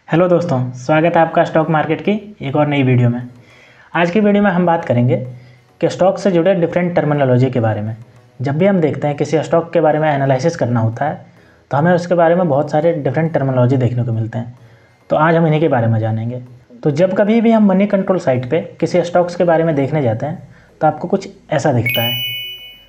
Hello दोस्तों, स्वागत है आपका स्टॉक मार्केट की एक और नई वीडियो में। आज की वीडियो में हम बात करेंगे कि स्टॉक से जुड़े डिफरेंट टर्मिनोलॉजी के बारे में। जब भी हम देखते हैं किसी स्टॉक के बारे में एनालिसिस करना होता है तो हमें उसके बारे में बहुत सारे डिफरेंट टर्मिनोलॉजी देखने को मिलते हैं। तो आज हम इन्हीं के बारे में जानेंगे। तो जब कभी भी हम मनी कंट्रोल साइट पर किसी स्टॉक्स के बारे में देखने जाते हैं तो आपको कुछ ऐसा दिखता है।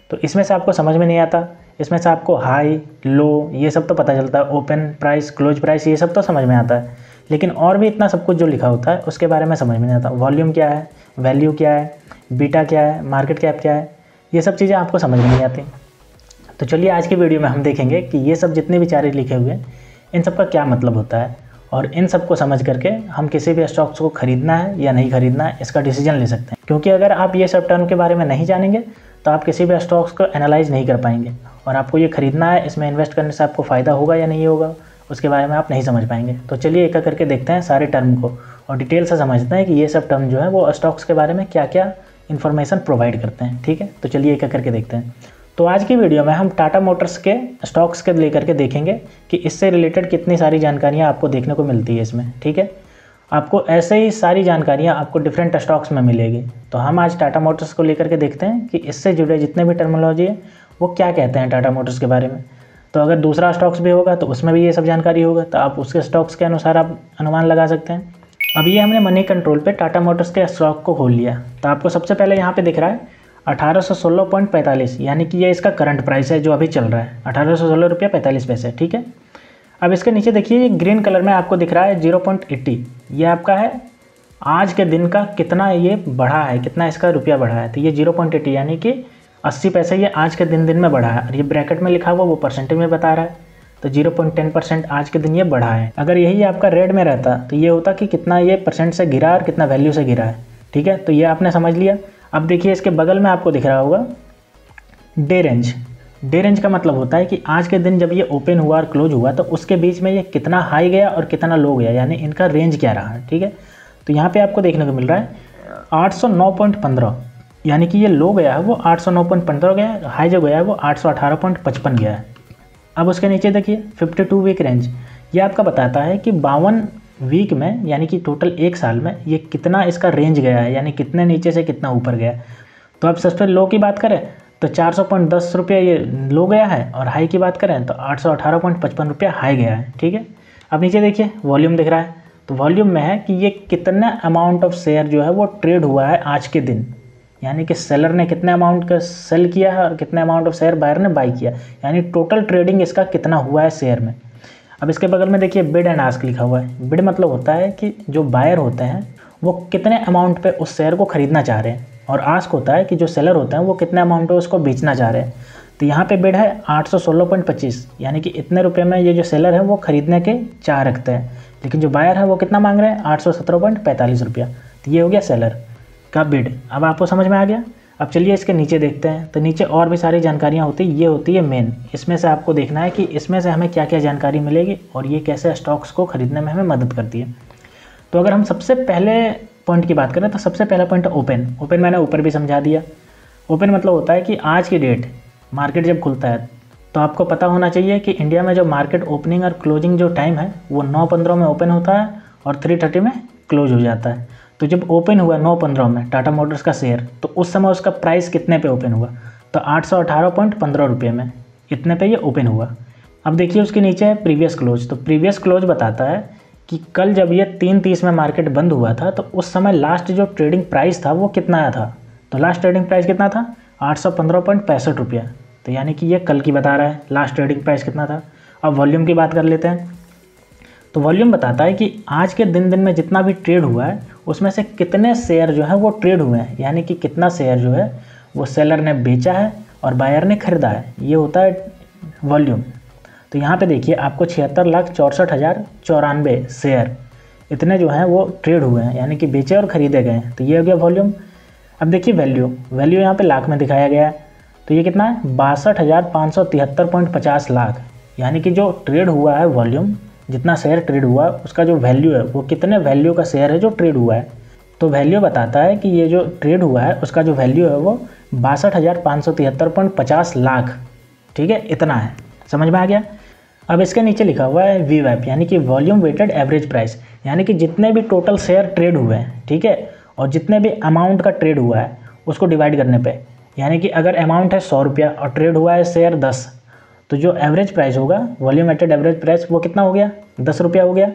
तो इसमें से आपको समझ में नहीं आता, इसमें से आपको हाई लो ये सब तो पता चलता है, ओपन प्राइस क्लोज प्राइस ये सब तो समझ में आता है, लेकिन और भी इतना सब कुछ जो लिखा होता है उसके बारे में समझ में नहीं आता। वॉल्यूम क्या है, वैल्यू क्या है, बीटा क्या है, मार्केट कैप क्या है, ये सब चीज़ें आपको समझ में नहीं आती। तो चलिए आज की वीडियो में हम देखेंगे कि ये सब जितने भी चार्ट लिखे हुए हैं इन सब का क्या मतलब होता है, और इन सब को समझ करके हम किसी भी स्टॉक्स को ख़रीदना है या नहीं ख़रीदना है इसका डिसीजन ले सकते हैं। क्योंकि अगर आप ये सब टर्म के बारे में नहीं जानेंगे तो आप किसी भी स्टॉक्स को एनालाइज नहीं कर पाएंगे, और आपको ये ख़रीदना है, इसमें इन्वेस्ट करने से आपको फ़ायदा होगा या नहीं होगा उसके बारे में आप नहीं समझ पाएंगे। तो चलिए एक एक करके देखते हैं सारे टर्म को और डिटेल से समझते हैं कि ये सब टर्म जो है वो स्टॉक्स के बारे में क्या क्या इन्फॉर्मेशन प्रोवाइड करते हैं। ठीक है, तो चलिए एक एक करके देखते हैं। तो आज की वीडियो में हम टाटा मोटर्स के स्टॉक्स के लेकर के देखेंगे कि इससे रिलेटेड कितनी सारी जानकारियाँ आपको देखने को मिलती है इसमें। ठीक है, आपको ऐसे ही सारी जानकारियाँ आपको डिफरेंट स्टॉक्स में मिलेगी। तो हम आज टाटा मोटर्स को लेकर के देखते हैं कि इससे जुड़े जितने भी टर्मिनोलॉजी है वो क्या कहते हैं टाटा मोटर्स के बारे में। तो अगर दूसरा स्टॉक्स भी होगा तो उसमें भी ये सब जानकारी होगा, तो आप उसके स्टॉक्स के अनुसार आप अनुमान लगा सकते हैं। अब ये हमने मनी कंट्रोल पे टाटा मोटर्स के स्टॉक को खोल लिया, तो आपको सबसे पहले यहाँ पे दिख रहा है 1816.45, यानी कि ये इसका करंट प्राइस है जो अभी चल रहा है 1816.45। ठीक है, अब इसके नीचे देखिए ये ग्रीन कलर में आपको दिख रहा है 0.80, ये आपका है आज के दिन का कितना ये बढ़ा है, कितना इसका रुपया बढ़ा है। तो ये 0.80 यानी कि 80 पैसे ये आज के दिन में बढ़ा है, और ये ब्रैकेट में लिखा हुआ वो परसेंटेज में बता रहा है। तो 0.10% आज के दिन ये बढ़ा है। अगर यही आपका रेड में रहता तो ये होता कि कितना ये परसेंट से गिरा और कितना वैल्यू से गिरा है। ठीक है, तो ये आपने समझ लिया। अब देखिए इसके बगल में आपको दिख रहा होगा डे रेंज। डे रेंज का मतलब होता है कि आज के दिन जब ये ओपन हुआ और क्लोज हुआ तो उसके बीच में ये कितना हाई गया और कितना लो गया, यानी इनका रेंज क्या रहा है। ठीक है, तो यहाँ पे आपको देखने को मिल रहा है 809.15, यानी कि ये लो गया है वो 809.15 गया है, हाई जो गया है वो 818.55 गया है। अब उसके नीचे देखिए 52 वीक रेंज, ये आपका बताता है कि 52 वीक में यानी कि टोटल एक साल में ये कितना इसका रेंज गया है, यानी कितने नीचे से कितना ऊपर गया। तो अब सबसे लो की बात करें तो 400.10 रुपये ये लो गया है, और हाई की बात करें तो 818.55 रुपया हाई गया है। ठीक है, अब नीचे देखिए वॉल्यूम दिख रहा है, तो वॉल्यूम में है कि ये कितना अमाउंट ऑफ शेयर जो है वो ट्रेड हुआ है आज के दिन, यानी कि सेलर ने कितने अमाउंट का सेल किया है और कितने अमाउंट ऑफ शेयर बायर ने बाई किया, यानी टोटल ट्रेडिंग इसका कितना हुआ है शेयर में। अब इसके बगल में देखिए बिड एंड आस्क लिखा हुआ है। बिड मतलब होता है कि जो बायर होते हैं वो कितने अमाउंट पे उस शेयर को खरीदना चाह रहे हैं, और आस्क होता है कि जो सेलर होते हैं वो कितने अमाउंट पे उसको बेचना चाह रहे हैं। तो यहाँ पे बिड है 816.25, यानी कि इतने रुपए में ये जो सेलर है वो खरीदने के चाह रखते हैं, लेकिन जो बायर है वो कितना मांग रहे हैं 817.45 रुपया। तो ये हो गया सेलर का बिड। अब आपको समझ में आ गया। अब चलिए इसके नीचे देखते हैं। तो नीचे और भी सारी जानकारियाँ होती है, ये होती है मेन। इसमें से आपको देखना है कि इसमें से हमें क्या क्या जानकारी मिलेगी और ये कैसे स्टॉक्स को खरीदने में हमें मदद करती है। तो अगर हम सबसे पहले पॉइंट की बात करें तो सबसे पहला पॉइंट है ओपन। ओपन मैंने ऊपर भी समझा दिया। ओपन मतलब होता है कि आज की डेट मार्केट जब खुलता है तो आपको पता होना चाहिए कि इंडिया में जो मार्केट ओपनिंग और क्लोजिंग जो टाइम है वो 9:15 में ओपन होता है और 3:30 में क्लोज हो जाता है। तो जब ओपन हुआ 9:15 में टाटा मोटर्स का शेयर, तो उस समय उसका प्राइस कितने पे ओपन हुआ, तो 818.15 रुपये में, इतने पे ये ओपन हुआ। अब देखिए उसके नीचे है प्रीवियस क्लोज। तो प्रीवियस क्लोज बताता है कि कल जब ये 3:30 में मार्केट बंद हुआ था तो उस समय लास्ट जो ट्रेडिंग प्राइस था वो कितना आया था। तो लास्ट ट्रेडिंग प्राइस कितना था 815.65 रुपया। तो यानी कि ये कल की बता रहा है लास्ट ट्रेडिंग प्राइस कितना था। अब वॉल्यूम की बात कर लेते हैं। तो वॉल्यूम बताता है कि आज के दिन में जितना भी ट्रेड हुआ है उसमें से कितने शेयर जो है वो ट्रेड हुए हैं, यानी कि कितना शेयर जो है वो सेलर ने बेचा है और बायर ने खरीदा है, ये होता है वॉल्यूम। तो यहाँ पे देखिए आपको 76,64,094 शेयर इतने जो हैं वो ट्रेड हुए हैं, यानी कि बेचे और ख़रीदे गए हैं। तो ये हो गया वॉल्यूम। अब देखिए वैल्यू। वैल्यू यहाँ पे लाख में दिखाया गया है। तो ये कितना है 62,573.50 लाख, यानी कि जो ट्रेड हुआ है वॉल्यूम, जितना शेयर ट्रेड हुआ उसका जो वैल्यू है वो कितने वैल्यू का शेयर है जो ट्रेड हुआ है। तो वैल्यू बताता है कि ये जो ट्रेड हुआ है उसका जो वैल्यू है वो 62,573.50 लाख। ठीक है, इतना है। समझ में आ गया। अब इसके नीचे लिखा हुआ है वीवैप, यानी कि वॉल्यूम वेटेड एवरेज प्राइस, यानी कि जितने भी टोटल शेयर ट्रेड हुए हैं, ठीक है, और जितने भी अमाउंट का ट्रेड हुआ है उसको डिवाइड करने पे, यानी कि अगर अमाउंट है 100 रुपया और ट्रेड हुआ है शेयर 10, तो जो एवरेज प्राइस होगा, वॉल्यूम वेटेड एवरेज प्राइस, वो कितना हो गया, 10 रुपया हो गया।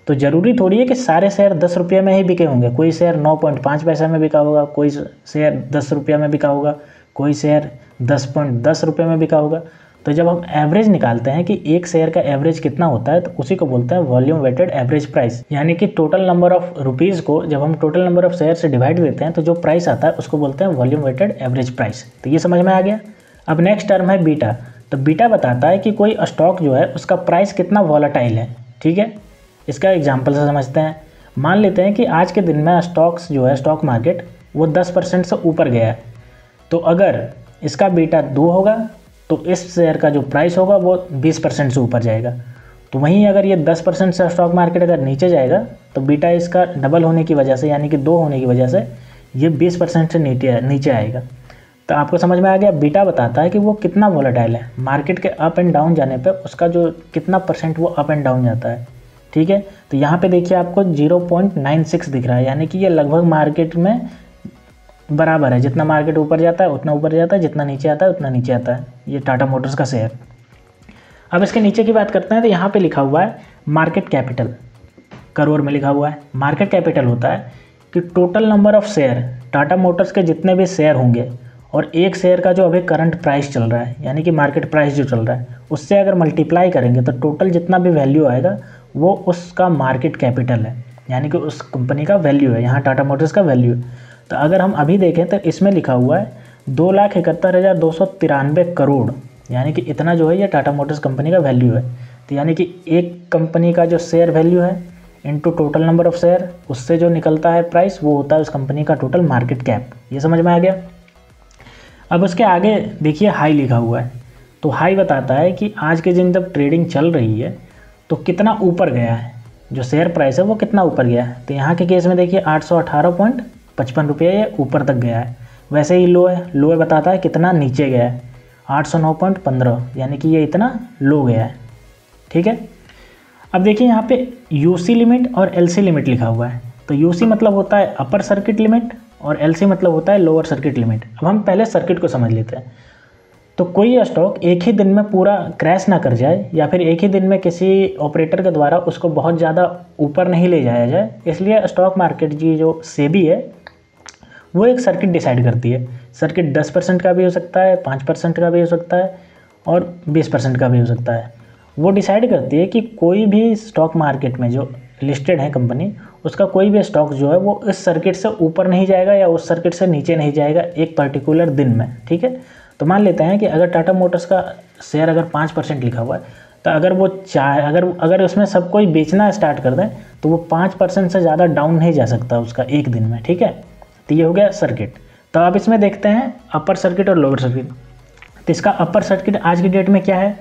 तो ज़रूरी थोड़ी है कि सारे शेयर 10 रुपये में ही बिके होंगे, कोई शेयर 9.5 पैसा में बिका होगा, कोई शेयर 10 रुपया में बिका होगा, कोई शेयर 10.10 रुपये में बिका होगा। तो जब हम एवरेज निकालते हैं कि एक शेयर का एवरेज कितना होता है, तो उसी को बोलते हैं वॉल्यूम वेटेड एवरेज प्राइस, यानी कि टोटल नंबर ऑफ रुपीज़ को जब हम टोटल नंबर ऑफ शेयर से डिवाइड देते हैं तो जो प्राइस आता है उसको बोलते हैं वॉल्यूम वेटेड एवरेज प्राइस। तो ये समझ में आ गया। अब नेक्स्ट टर्म है बीटा। तो बीटा बताता है कि कोई स्टॉक जो है उसका प्राइस कितना वॉलेटाइल है, ठीक है। इसका एग्जाम्पल से समझते हैं। मान लेते हैं कि आज के दिन में स्टॉक्स जो है, स्टॉक मार्केट, वो 10% से ऊपर गया है, तो अगर इसका बीटा 2 होगा तो इस शेयर का जो प्राइस होगा वो 20% से ऊपर जाएगा। तो वहीं अगर ये 10% से स्टॉक मार्केट अगर नीचे जाएगा तो बीटा इसका डबल होने की वजह से, यानी कि 2 होने की वजह से, ये 20% से नीचे आएगा। तो आपको समझ में आ गया। बीटा बताता है कि वो कितना वॉलेटाइल है, मार्केट के अप एंड डाउन जाने पे उसका जो कितना परसेंट वो अप एंड डाउन जाता है, ठीक है। तो यहाँ पे देखिए आपको 0.96 दिख रहा है, यानी कि ये लगभग मार्केट में बराबर है, जितना मार्केट ऊपर जाता है उतना ऊपर जाता है, जितना नीचे आता है उतना नीचे आता है, ये टाटा मोटर्स का शेयर। अब इसके नीचे की बात करते हैं तो यहाँ पे लिखा हुआ है मार्केट कैपिटल, करोड़ में लिखा हुआ है। मार्केट कैपिटल होता है कि total number of share, Tata Motors के जितने भी शेयर होंगे और एक शेयर का जो अभी करंट प्राइस चल रहा है, यानी कि मार्केट प्राइस जो चल रहा है, उससे अगर मल्टीप्लाई करेंगे तो टोटल जितना भी वैल्यू आएगा वो उसका मार्केट कैपिटल है, यानी कि उस कंपनी का वैल्यू है, यहाँ टाटा मोटर्स का वैल्यू। तो अगर हम अभी देखें तो इसमें लिखा हुआ है 2,71,293 करोड़, यानी कि इतना जो है ये टाटा मोटर्स कंपनी का वैल्यू है। तो यानी कि एक कंपनी का जो शेयर वैल्यू है into total number of share, उससे जो निकलता है प्राइस, वो होता है उस कंपनी का टोटल मार्केट कैप। ये समझ में आ गया। अब उसके आगे देखिए हाई लिखा हुआ है। तो हाई बताता है कि आज के दिन जब ट्रेडिंग चल रही है तो कितना ऊपर गया है, जो शेयर प्राइस है वो कितना ऊपर गया है। तो यहाँ के केस में देखिए 818.55 रुपये ये ऊपर तक गया है। वैसे ही लो है, लो बताता है कितना नीचे गया है, 809.15, यानी कि ये इतना लो गया है, ठीक है। अब देखिए यहाँ पे यूसी लिमिट और एलसी लिमिट लिखा हुआ है। तो यूसी मतलब होता है अपर सर्किट लिमिट और एलसी मतलब होता है लोअर सर्किट लिमिट। अब हम पहले सर्किट को समझ लेते हैं। तो कोई स्टॉक एक ही दिन में पूरा क्रैश ना कर जाए, या फिर एक ही दिन में किसी ऑपरेटर के द्वारा उसको बहुत ज़्यादा ऊपर नहीं ले जाया जाए, इसलिए स्टॉक मार्केट की जो सेबी है वो एक सर्किट डिसाइड करती है। सर्किट 10% का भी हो सकता है, 5% का भी हो सकता है और 20% का भी हो सकता है। वो डिसाइड करती है कि कोई भी स्टॉक मार्केट में जो लिस्टेड है कंपनी, उसका कोई भी स्टॉक जो है वो इस सर्किट से ऊपर नहीं जाएगा या उस सर्किट से नीचे नहीं जाएगा एक पर्टिकुलर दिन में, ठीक है। तो मान लेते हैं कि अगर टाटा मोटर्स का शेयर अगर 5% लिखा हुआ है, तो अगर वो चाहे अगर उसमें सब कोई बेचना स्टार्ट कर दें तो वो 5% से ज़्यादा डाउन नहीं जा सकता उसका एक दिन में, ठीक है। तो ये हो गया सर्किट। तो अब इसमें देखते हैं अपर सर्किट और लोअर सर्किट। तो इसका अपर सर्किट आज की डेट में क्या है,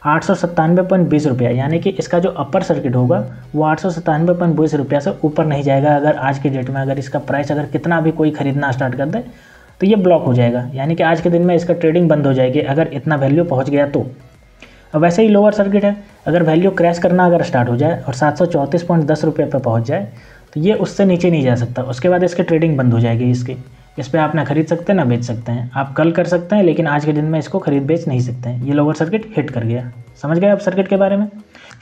897.20 रुपया, यानी कि इसका जो अपर सर्किट होगा वो 897.20 रुपया से ऊपर नहीं जाएगा। अगर आज की डेट में अगर इसका प्राइस अगर कितना भी कोई खरीदना स्टार्ट कर दे तो ये ब्लॉक हो जाएगा, यानी कि आज के दिन में इसका ट्रेडिंग बंद हो जाएगी अगर इतना वैल्यू पहुंच गया तो। अब वैसे ही लोअर सर्किट है, अगर वैल्यू क्रैश करना अगर स्टार्ट हो जाए और 734.10 रुपये पर पहुँच जाए तो ये उससे नीचे नहीं जा सकता, उसके बाद इसकी ट्रेडिंग बंद हो जाएगी। इस पर आप ना खरीद सकते हैं ना बेच सकते हैं। आप कल कर सकते हैं लेकिन आज के दिन में इसको खरीद बेच नहीं सकते हैं। ये लोअर सर्किट हिट कर गया। समझ गए आप सर्किट के बारे में।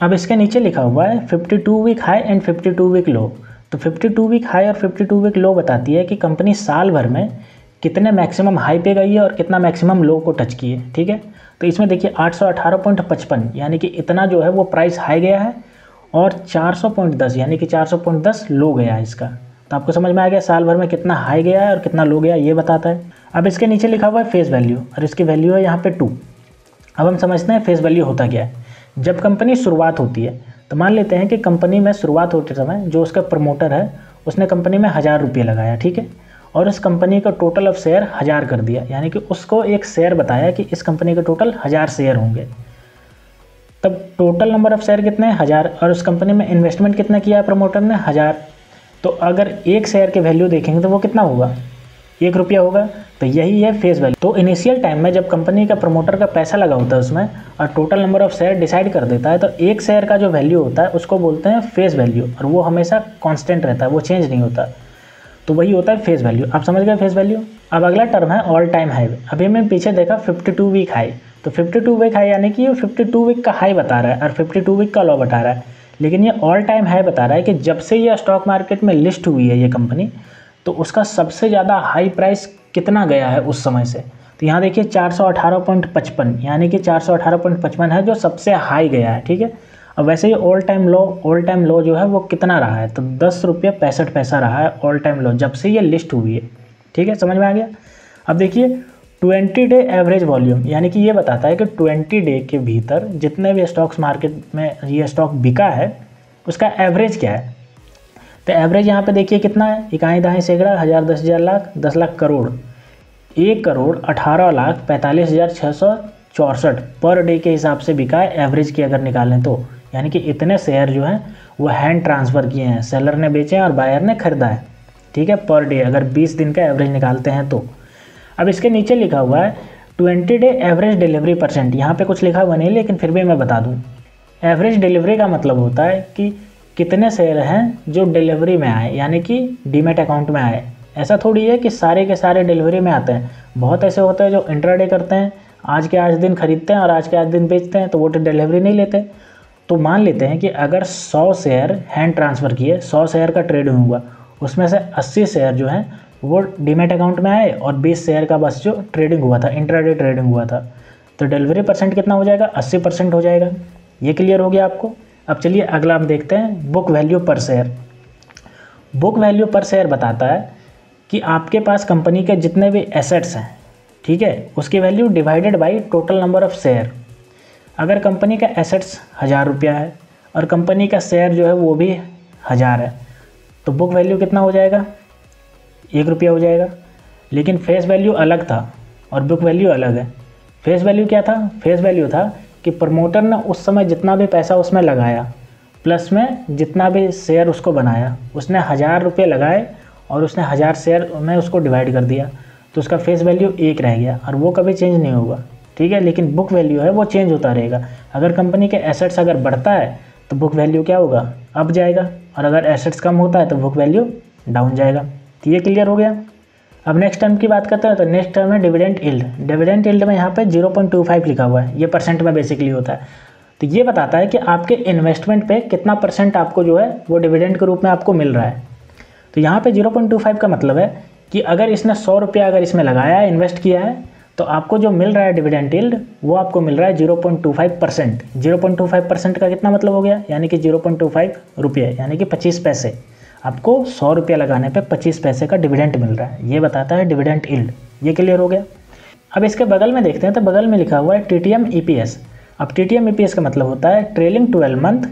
अब इसके नीचे लिखा हुआ है 52 week high and 52 week low. तो 52 वीक हाई और 52 वीक लो बताती है कि कंपनी साल भर में कितने मैक्सिमम हाई पे गई है और कितना मैक्सिमम लो को टच की है, ठीक है। तो इसमें देखिए 818.55 यानी कि इतना जो है वो प्राइस हाई गया है और 400.10 यानी कि 400.10 लो गया है इसका। तो आपको समझ में आ गया साल भर में कितना हाई गया है और कितना लो गया ये बताता है। अब इसके नीचे लिखा हुआ है फेस वैल्यू और इसकी वैल्यू है यहाँ पे 2। अब हम समझते हैं फेस वैल्यू होता क्या है। जब कंपनी शुरुआत होती है तो मान लेते हैं कि कंपनी में शुरुआत होते समय जो उसका प्रमोटर है उसने कंपनी में 1000 रुपये लगाया, ठीक है, और इस कंपनी का टोटल ऑफ शेयर 1000 कर दिया, यानी कि उसको एक शेयर बताया कि इस कंपनी के टोटल 1000 शेयर होंगे। तब टोटल नंबर ऑफ शेयर कितने हैं 1000 और उस कंपनी में इन्वेस्टमेंट कितना किया प्रमोटर ने 1000। तो अगर एक शेयर के वैल्यू देखेंगे तो वो कितना होगा ₹1 होगा। तो यही है फेस वैल्यू। तो इनिशियल टाइम में जब कंपनी का प्रमोटर का पैसा लगा होता है उसमें और total number of share decide कर देता है, तो एक शेयर का जो वैल्यू होता है उसको बोलते हैं फेस वैल्यू, और वो हमेशा कांस्टेंट रहता है, वो चेंज नहीं होता। तो वही होता है फेस वैल्यू। आप समझ गए फेस वैल्यू। अब अगला टर्म है ऑल टाइम हाई। अभी मैंने पीछे देखा 52 वीक हाई, तो 52 वीक हाई यानी कि ये 52 वीक का हाई बता रहा है और 52 वीक का लो बता रहा है, लेकिन ये ऑल टाइम हाई बता रहा है कि जब से ये स्टॉक मार्केट में लिस्ट हुई है ये कंपनी, तो उसका सबसे ज़्यादा हाई प्राइस कितना गया है उस समय से। तो यहाँ देखिए 418.55, यानी कि 418.55 है जो सबसे हाई गया है, ठीक है। अब वैसे ही ऑल टाइम लो जो है वो कितना रहा है, तो ₹10.65 रहा है ऑल टाइम लो जब से ये लिस्ट हुई है, ठीक है, समझ में आ गया। अब देखिए 20 डे एवरेज वॉल्यूम, यानी कि ये बताता है कि 20 डे के भीतर जितने भी स्टॉक्स मार्केट में ये स्टॉक बिका है उसका एवरेज क्या है। तो एवरेज यहाँ पे देखिए कितना है, इकाई दहाई सैकड़ा, हज़ार, 10,000, लाख, 10 लाख, करोड़, 1,18,18,664 पर डे के हिसाब से बिका है एवरेज की अगर निकालें तो। यानी कि इतने शेयर जो हैं वो हैंड ट्रांसफ़र किए हैं, सेलर ने बेचे हैं और बायर ने खरीदा है, ठीक है, पर डे अगर 20 दिन का एवरेज निकालते हैं तो। अब इसके नीचे लिखा हुआ है 20 डे एवरेज डिलीवरी परसेंट। यहाँ पे कुछ लिखा हुआ नहीं, लेकिन फिर भी मैं बता दूँ। एवरेज डिलीवरी का मतलब होता है कि कितने शेयर हैं जो डिलीवरी में आए, यानी कि डीमैट अकाउंट में आए। ऐसा थोड़ी है कि सारे के सारे डिलीवरी में आते हैं। बहुत ऐसे होते हैं जो इंट्राडे करते हैं, आज के आज दिन खरीदते हैं और आज के आज दिन बेचते हैं, तो वो डिलीवरी नहीं लेते। तो मान लेते हैं कि अगर 100 शेयर हैंड ट्रांसफ़र किए, 100 शेयर का ट्रेड हुआ, उसमें से 80 शेयर जो हैं वो डीमैट अकाउंट में आए और 20 शेयर का बस जो ट्रेडिंग हुआ था, इंट्राडे ट्रेडिंग हुआ था, तो डिलीवरी परसेंट कितना हो जाएगा, 80% हो जाएगा। ये क्लियर हो गया आपको। अब चलिए अगला हम देखते हैं बुक वैल्यू पर शेयर। बुक वैल्यू पर शेयर बताता है कि आपके पास कंपनी के जितने भी एसेट्स हैं, ठीक है, उसकी value divided by total number of share. अगर कंपनी का एसेट्स ₹1000 है और कंपनी का शेयर जो है वो भी 1000 है, तो बुक वैल्यू कितना हो जाएगा, ₹1 हो जाएगा। लेकिन फेस वैल्यू अलग था और बुक वैल्यू अलग है। फेस वैल्यू क्या था, फेस वैल्यू था कि प्रमोटर ने उस समय जितना भी पैसा उसमें लगाया प्लस में जितना भी शेयर उसको बनाया, उसने ₹1000 लगाए और उसने 1000 शेयर में उसको डिवाइड कर दिया, तो उसका फेस वैल्यू 1 रह गया और वो कभी चेंज नहीं होगा, ठीक है। लेकिन बुक वैल्यू है वो चेंज होता रहेगा। अगर कंपनी के एसेट्स अगर बढ़ता है तो बुक वैल्यू क्या होगा, अप जाएगा, और अगर एसेट्स कम होता है तो बुक वैल्यू डाउन जाएगा। तो ये क्लियर हो गया। अब नेक्स्ट टर्म की बात करते हैं, तो नेक्स्ट टर्म है डिविडेंड यील्ड। डिविडेंड यील्ड में यहाँ पे 0.25 लिखा हुआ है, ये परसेंट में बेसिकली होता है। तो ये बताता है कि आपके इन्वेस्टमेंट पे कितना परसेंट आपको जो है वो डिविडेंड के रूप में आपको मिल रहा है। तो यहाँ पे 0.25 का मतलब है कि अगर इसने ₹100 अगर इसमें लगाया है, इन्वेस्ट किया है, तो आपको जो मिल रहा है डिविडेंड यील्ड वो आपको मिल रहा है 0.25%। 0.25% का कितना मतलब हो गया, यानी कि 0.25 रुपये, यानी कि 25 पैसे। आपको ₹100 लगाने पे 25 पैसे का डिविडेंड मिल रहा है, ये बताता है डिविडेंड यील्ड। ये क्लियर हो गया। अब इसके बगल में देखते हैं, तो बगल में लिखा हुआ है TTM EPS। अब TTM EPS का मतलब होता है trailing 12 month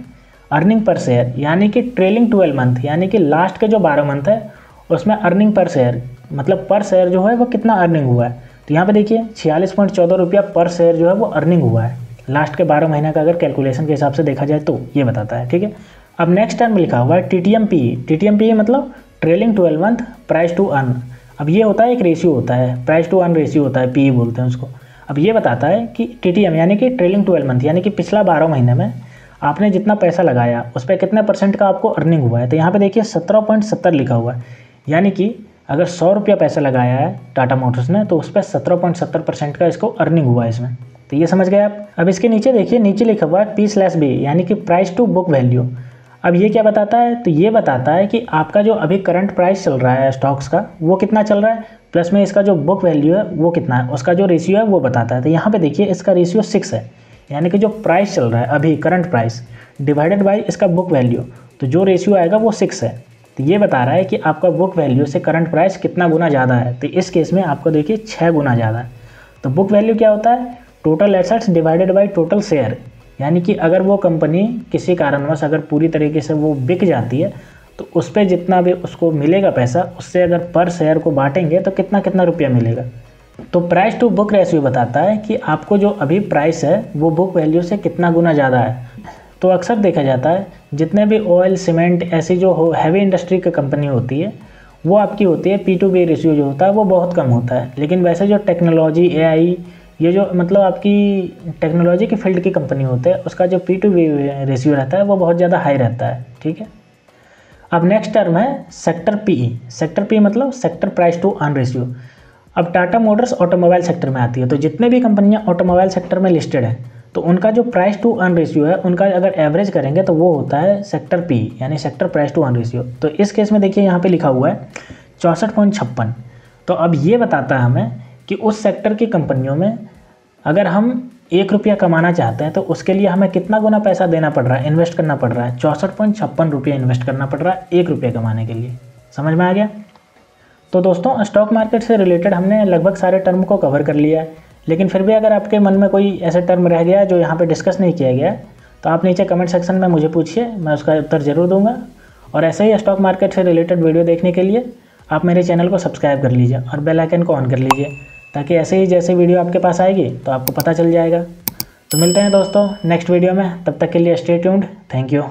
earning per share, यानी कि ट्रेलिंग 12 मंथ यानी कि लास्ट के जो 12 मंथ है उसमें अर्निंग पर शेयर, मतलब पर शेयर जो है वो कितना अर्निंग हुआ है। तो यहाँ पे देखिए ₹46.14 पर शेयर जो है वो अर्निंग हुआ है लास्ट के 12 महीने का, अगर कैलकुलेशन के हिसाब से देखा जाए तो ये बताता है, ठीक है। अब नेक्स्ट टर्म लिखा हुआ है TTM PE। TTM PE मतलब trailing 12 month price to earn. अब ये होता है एक रेशियो होता है, प्राइस टू अर्न रेशियो होता है, PE बोलते हैं उसको। अब ये बताता है कि TTM यानी कि ट्रेलिंग 12 मंथ यानी कि पिछला 12 महीने में आपने जितना पैसा लगाया उस पर कितने % का आपको अर्निंग हुआ है। तो यहाँ पे देखिए 17.70 लिखा हुआ है, यानी कि अगर ₹100 पैसा लगाया है टाटा मोटर्स ने तो उस पर 17.70% का इसको अर्निंग हुआ है इसमें। तो ये समझ गए आप। अब इसके नीचे देखिए, नीचे लिखा हुआ है P/B यानी कि प्राइस टू बुक वैल्यू। अब ये क्या बताता है, तो ये बताता है कि आपका जो अभी करंट प्राइस चल रहा है स्टॉक्स का वो कितना चल रहा है, प्लस में इसका जो बुक वैल्यू है वो कितना है, उसका जो रेशियो है वो बताता है। तो यहाँ पे देखिए इसका रेशियो 6 है, यानी कि जो प्राइस चल रहा है अभी करंट प्राइस डिवाइडेड बाई इसका बुक वैल्यू, तो जो रेशियो आएगा वो 6 है। तो ये बता रहा है कि आपका बुक वैल्यू से करंट प्राइस कितना गुना ज़्यादा है। तो इस केस में आपको देखिए 6 गुना ज़्यादा है। तो बुक वैल्यू क्या होता है, total assets divided by total share, यानी कि अगर वो कंपनी किसी कारणवश अगर पूरी तरीके से वो बिक जाती है तो उस पर जितना भी उसको मिलेगा पैसा, उससे अगर पर शेयर को बांटेंगे तो कितना कितना रुपया मिलेगा। तो प्राइस टू बुक रेशियो बताता है कि आपको जो अभी प्राइस है वो बुक वैल्यू से कितना गुना ज़्यादा है। तो अक्सर देखा जाता है जितने भी ऑयल, सीमेंट, ऐसी जो हैवी इंडस्ट्री की कंपनी होती है वो आपकी होती है P2V रेशियो जो होता है वो बहुत कम होता है। लेकिन वैसे जो टेक्नोलॉजी AI ये जो मतलब आपकी टेक्नोलॉजी की फील्ड की कंपनी होते हैं उसका जो P2V रेशियो रहता है वो बहुत ज़्यादा हाई रहता है। ठीक है, अब नेक्स्ट टर्म है सेक्टर PE। सेक्टर PE मतलब sector price to earn ratio. अब टाटा मोटर्स ऑटोमोबाइल सेक्टर में आती है, तो जितने भी कंपनियां ऑटोमोबाइल सेक्टर में लिस्टेड है तो उनका जो प्राइस टू अर्न रेशियो है उनका अगर एवरेज करेंगे तो वो होता है सेक्टर PE यानी sector price to earn ratio. तो इस केस में देखिए यहाँ पे लिखा हुआ है 64.56। तो अब ये बताता है हमें कि उस सेक्टर की कंपनियों में अगर हम 1 रुपया कमाना चाहते हैं तो उसके लिए हमें कितना गुना पैसा देना पड़ रहा है, इन्वेस्ट करना पड़ रहा है। 64.56 रुपये इन्वेस्ट करना पड़ रहा है 1 रुपये कमाने के लिए। समझ में आ गया? तो दोस्तों स्टॉक मार्केट से रिलेटेड हमने लगभग सारे टर्म को कवर कर लिया है, लेकिन फिर भी अगर आपके मन में कोई ऐसे टर्म रह गया जो यहाँ पे डिस्कस नहीं किया गया तो आप नीचे कमेंट सेक्शन में मुझे पूछिए, मैं उसका उत्तर ज़रूर दूंगा। और ऐसे ही स्टॉक मार्केट से रिलेटेड वीडियो देखने के लिए आप मेरे चैनल को सब्सक्राइब कर लीजिए और बेल आइकन को ऑन कर लीजिए, ताकि ऐसे ही जैसे वीडियो आपके पास आएगी तो आपको पता चल जाएगा। तो मिलते हैं दोस्तों नेक्स्ट वीडियो में, तब तक के लिए स्टे ट्यून्ड। Thank you.